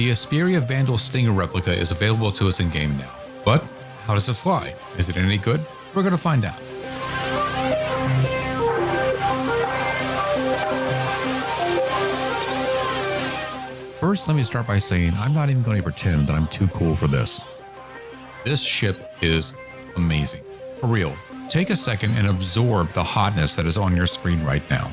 The Esperia Vanduul Stinger replica is available to us in-game now. But how does it fly? Is it any good? We're going to find out. First, let me start by saying I'm not even going to pretend that I'm too cool for this. This ship is amazing. For real, take a second and absorb the hotness that is on your screen right now.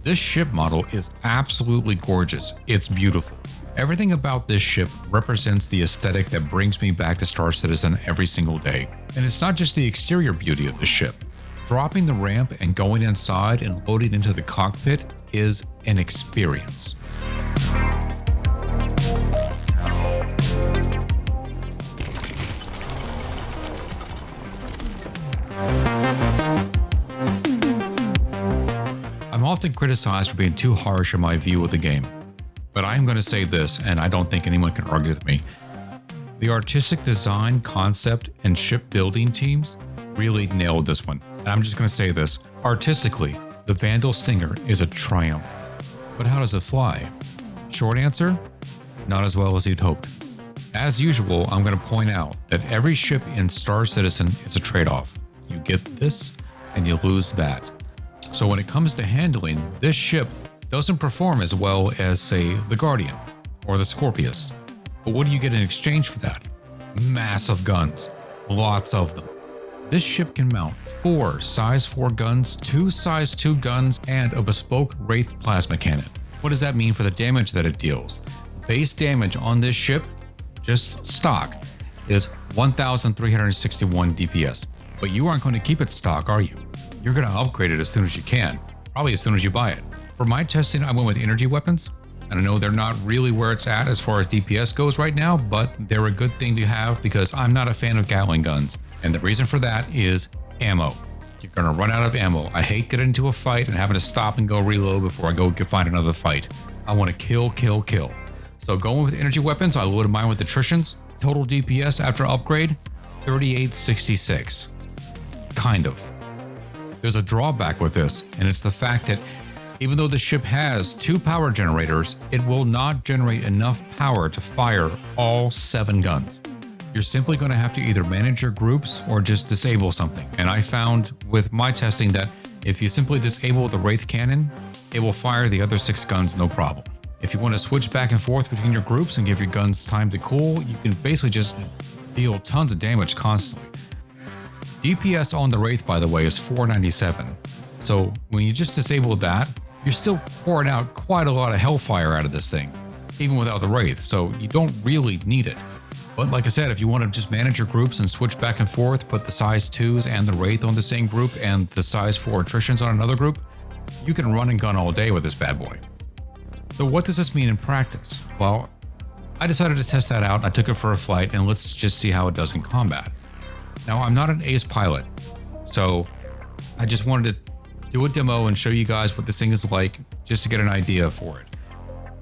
This ship model is absolutely gorgeous. It's beautiful. Everything about this ship represents the aesthetic that brings me back to Star Citizen every single day. And it's not just the exterior beauty of the ship. Dropping the ramp and going inside and loading into the cockpit is an experience. I'm often criticized for being too harsh in my view of the game, but I am going to say this, and I don't think anyone can argue with me. The artistic design, concept, and ship building teams really nailed this one. And I'm just going to say this, artistically, the Vanduul Stinger is a triumph. But how does it fly? Short answer, not as well as you'd hoped. As usual, I'm going to point out that every ship in Star Citizen is a trade-off. You get this, and you lose that. So when it comes to handling, this ship doesn't perform as well as, say, the Guardian or the Scorpius. But what do you get in exchange for that? Massive guns. Lots of them. This ship can mount 4 size 4 guns, 2 size 2 guns, and a bespoke Wraith Plasma Cannon. What does that mean for the damage that it deals? Base damage on this ship, just stock, is 1,361 DPS. But you aren't going to keep it stock, are you? You're going to upgrade it as soon as you can, probably as soon as you buy it. For my testing, I went with energy weapons, and I know they're not really where it's at as far as DPS goes right now, but they're a good thing to have because I'm not a fan of Gatling guns. And the reason for that is ammo. You're going to run out of ammo. I hate getting into a fight and having to stop and go reload before I go find another fight. I want to kill, kill, kill. So going with energy weapons, I loaded mine with attritions. Total DPS after upgrade, 3866. Kind of. There's a drawback with this, and it's the fact that even though the ship has 2 power generators, it will not generate enough power to fire all 7 guns. You're simply going to have to either manage your groups or just disable something. And I found with my testing that if you simply disable the Wraith Cannon, it will fire the other 6 guns no problem. If you want to switch back and forth between your groups and give your guns time to cool, you can basically just deal tons of damage constantly. DPS on the Wraith, by the way, is 497. So when you just disable that, you're still pouring out quite a lot of hellfire out of this thing, even without the Wraith, so you don't really need it. But like I said, if you want to just manage your groups and switch back and forth, put the size 2s and the Wraith on the same group and the size 4 attritions on another group, you can run and gun all day with this bad boy. So what does this mean in practice? Well, I decided to test that out. I took it for a flight, and let's just see how it does in combat. Now, I'm not an ace pilot, so I just wanted to do a demo and show you guys what this thing is like, just to get an idea for it.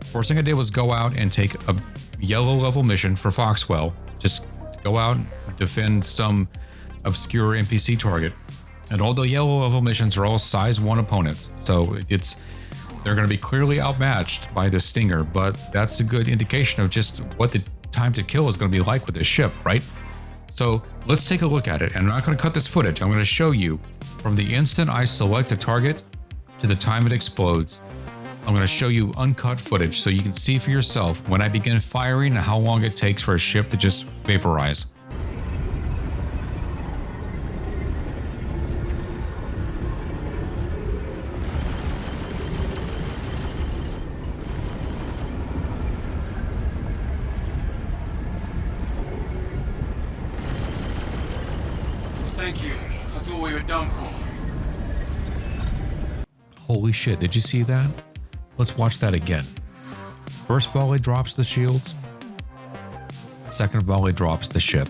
First thing I did was go out and take a yellow level mission for Foxwell. Just go out and defend some obscure NPC target. And all the yellow level missions are all size 1 opponents, so they're going to be clearly outmatched by the Stinger, but that's a good indication of just what the time to kill is going to be like with this ship, right? So let's take a look at it, and I'm not going to cut this footage. I'm going to show you from the instant I select a target to the time it explodes. I'm going to show you uncut footage so you can see for yourself when I begin firing and how long it takes for a ship to just vaporize. Thank you. I thought we were done for. Holy shit, did you see that? Let's watch that again. First volley drops the shields. Second volley drops the ship.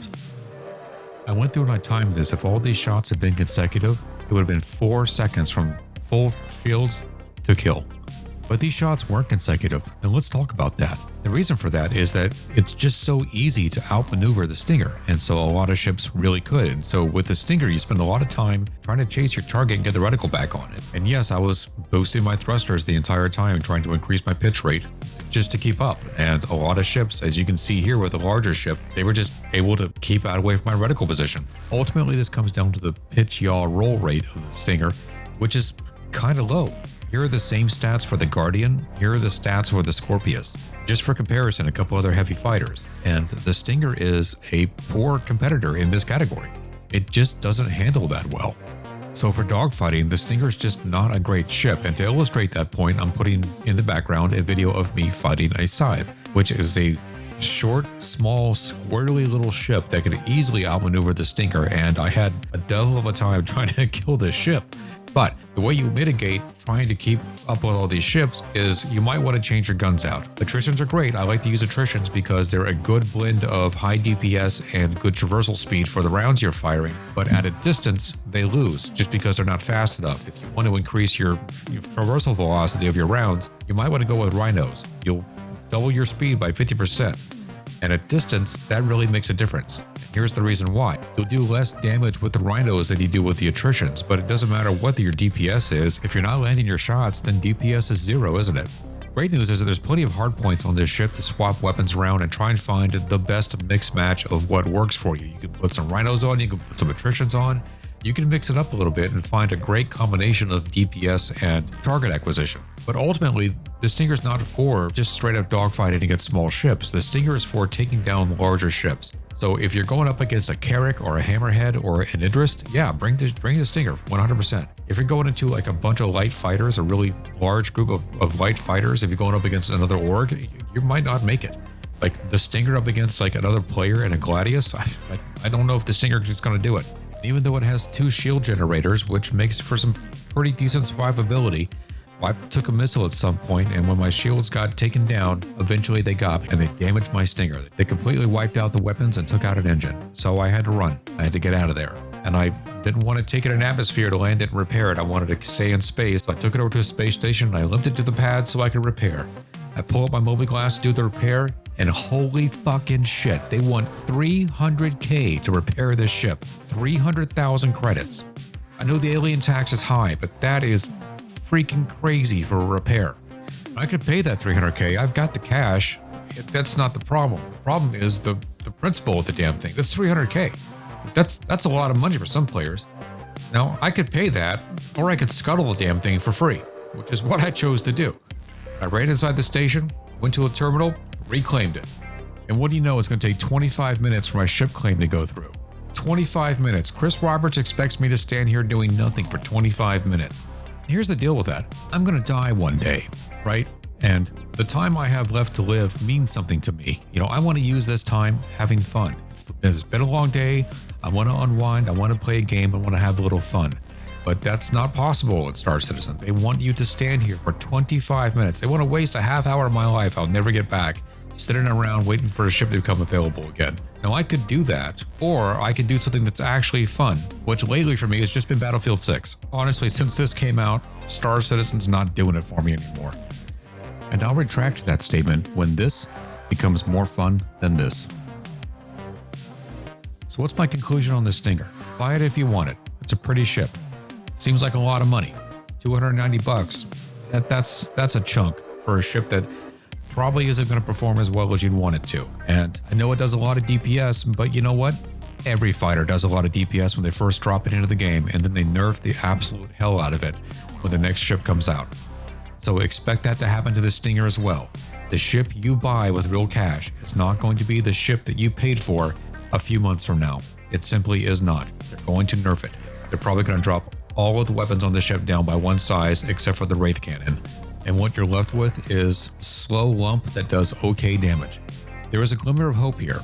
I went through and I timed this. If all these shots had been consecutive, it would have been 4 seconds from full shields to kill. But these shots weren't consecutive, and let's talk about that. The reason for that is that it's just so easy to outmaneuver the Stinger, and so a lot of ships really could. And so with the Stinger, you spend a lot of time trying to chase your target and get the reticle back on it. And yes, I was boosting my thrusters the entire time, trying to increase my pitch rate just to keep up. And a lot of ships, as you can see here with the larger ship, they were just able to keep out away from my reticle position. Ultimately, this comes down to the pitch yaw roll rate of the Stinger, which is kind of low. Here are the same stats for the Guardian. Here are the stats for the Scorpius. Just for comparison, a couple other heavy fighters. And the Stinger is a poor competitor in this category. It just doesn't handle that well. So for dogfighting, the Stinger is just not a great ship. And to illustrate that point, I'm putting in the background a video of me fighting a Scythe, which is a short, small, squirrely little ship that could easily outmaneuver the Stinger. And I had a devil of a time trying to kill this ship. But the way you mitigate trying to keep up with all these ships is you might want to change your guns out. Attritions are great. I like to use attritions because they're a good blend of high DPS and good traversal speed for the rounds you're firing. But at a distance, they lose just because they're not fast enough. If you want to increase your traversal velocity of your rounds, you might want to go with rhinos. You'll double your speed by 50%. And at distance, that really makes a difference. Here's the reason why. You'll do less damage with the rhinos than you do with the attritions, but it doesn't matter what your DPS is. If you're not landing your shots, then DPS is 0, isn't it? Great news is that there's plenty of hard points on this ship to swap weapons around and try and find the best mix match of what works for you. You can put some rhinos on, you can put some attritions on, you can mix it up a little bit and find a great combination of DPS and target acquisition. But ultimately, the Stinger is not for just straight up dogfighting against small ships. The Stinger is for taking down larger ships. So if you're going up against a Carrack or a Hammerhead or an Idris, yeah, bring the Stinger 100%. If you're going into like a bunch of light fighters, a really large group of light fighters, if you're going up against another org, you might not make it. Like the Stinger up against like another player and a Gladius, I don't know if the Stinger is going to do it. Even though it has 2 shield generators, which makes for some pretty decent survivability, I took a missile at some point, and when my shields got taken down, eventually they got, and they damaged my Stinger. They completely wiped out the weapons and took out an engine, so I had to run. I had to get out of there. And I didn't want to take it in atmosphere to land it and repair it. I wanted to stay in space, so I took it over to a space station, and I limped it to the pad so I could repair. I pull up my mobiGlas to do the repair, and holy fucking shit, they want 300k to repair this ship. 300,000 credits. I know the alien tax is high, but that is freaking crazy for a repair. I could pay that 300k. I've got the cash. That's not the problem. The problem is the principle of the damn thing. That's 300k. That's a lot of money for some players. Now, I could pay that, or I could scuttle the damn thing for free, which is what I chose to do. I ran inside the station, went to a terminal, reclaimed it. And what do you know, it's going to take 25 minutes for my ship claim to go through. 25 minutes. Chris Roberts expects me to stand here doing nothing for 25 minutes. Here's the deal with that. I'm going to die one day, right? And the time I have left to live means something to me. You know, I want to use this time having fun. It's been a long day. I want to unwind. I want to play a game. I want to have a little fun. But that's not possible at Star Citizen. They want you to stand here for 25 minutes. They want to waste a half hour of my life I'll never get back, sitting around waiting for a ship to become available again. Now, I could do that, or I could do something that's actually fun, which lately for me has just been Battlefield 6. Honestly, since this came out, Star Citizen's not doing it for me anymore. And I'll retract that statement when this becomes more fun than this. So what's my conclusion on this Stinger? Buy it if you want it. It's a pretty ship. Seems like a lot of money. $290. That's a chunk for a ship that probably isn't going to perform as well as you'd want it to. And I know it does a lot of DPS, but you know what? Every fighter does a lot of DPS when they first drop it into the game, and then they nerf the absolute hell out of it when the next ship comes out. So expect that to happen to the Stinger as well. The ship you buy with real cash is not going to be the ship that you paid for a few months from now. It simply is not. They're going to nerf it. They're probably going to drop all of the weapons on the ship down by one size except for the Wraith Cannon. And what you're left with is a slow lump that does okay damage. There is a glimmer of hope here,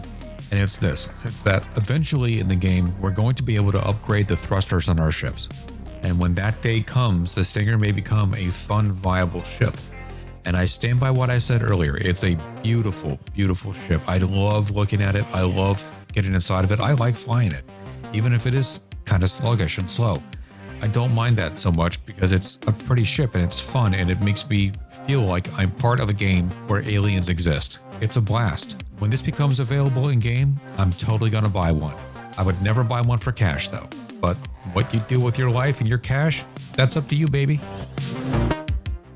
and it's this. It's that eventually in the game, we're going to be able to upgrade the thrusters on our ships. And when that day comes, the Stinger may become a fun, viable ship. And I stand by what I said earlier. It's a beautiful, beautiful ship. I love looking at it. I love getting inside of it. I like flying it, even if it is kind of sluggish and slow. I don't mind that so much because it's a pretty ship and it's fun and it makes me feel like I'm part of a game where aliens exist. It's a blast. When this becomes available in game, I'm totally gonna buy one. I would never buy one for cash though. But what you do with your life and your cash, that's up to you, baby.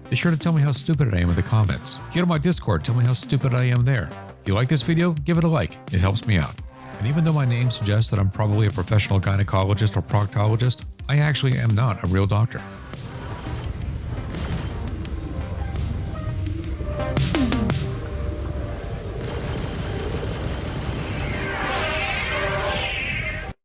Be sure to tell me how stupid I am in the comments. Get on my Discord, tell me how stupid I am there. If you like this video, give it a like. It helps me out. And even though my name suggests that I'm probably a professional gynecologist or proctologist, I actually am not a real doctor.